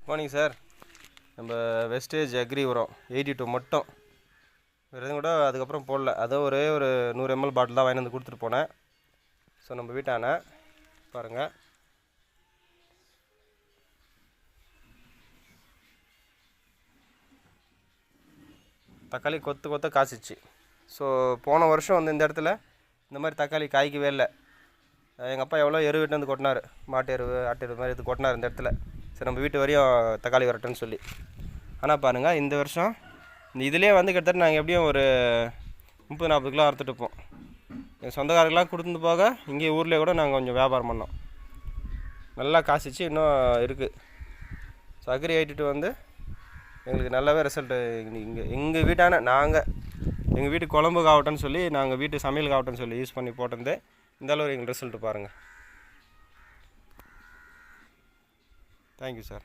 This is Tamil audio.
Morning sir. நம்ம வெஸ்டேஜ் அக்ரி உரம் 82 மட்டும், வேறு எதுவும் கூட அதுக்கப்புறம் போடல. அதோ ஒரே ஒரு 100 ml பாட்டில் தான் வாங்கி வந்து கொடுத்துட்டு போனேன். ஸோ நம்ம வீட்டான பாருங்கள், தக்காளி கொத்த காய்ச்சிச்சு. ஸோ போன வருஷம் வந்து இந்த இடத்துல இந்த மாதிரி தக்காளி காய்க்கவே இல்லை. எங்கள் அப்பா எவ்வளோ எரு வீட்டு வந்து கொட்டினார், மாட்டு எருவு ஆட்டு எருவு மாதிரி இது கொட்டினார் இந்த இடத்துல. சரி நம்ம வீட்டு வரையும் தக்காளி வரட்டுன்னு சொல்லி. ஆனால் பாருங்கள், இந்த வருஷம் இந்த இதிலே வந்து கிட்டத்தட்ட நாங்கள் எப்படியும் ஒரு 30-40 கிலோ அறுத்துட்டு இருப்போம். எங்கள் சொந்தக்காரர்கள்லாம் கொடுத்துட்டு போக இங்கே ஊர்லேயே கூட நாங்கள் கொஞ்சம் வியாபாரம் பண்ணோம். நல்லா காய்ச்சிச்சு, இன்னும் இருக்குது. ஸோ அக்ரி 82 வந்து எங்களுக்கு நல்லாவே ரிசல்ட்டு. இங்கே எங்கள் வீட்டான நாங்கள் எங்கள் வீட்டு குழம்புக்கு ஆகட்டும்னு சொல்லி, நாங்கள் வீட்டு சமையலுக்கு ஆகட்டும்னு சொல்லி யூஸ் பண்ணி போட்டிருந்தேன். இந்த அளவு எங்களுக்கு ரிசல்ட்டு பாருங்கள். Thank you sir.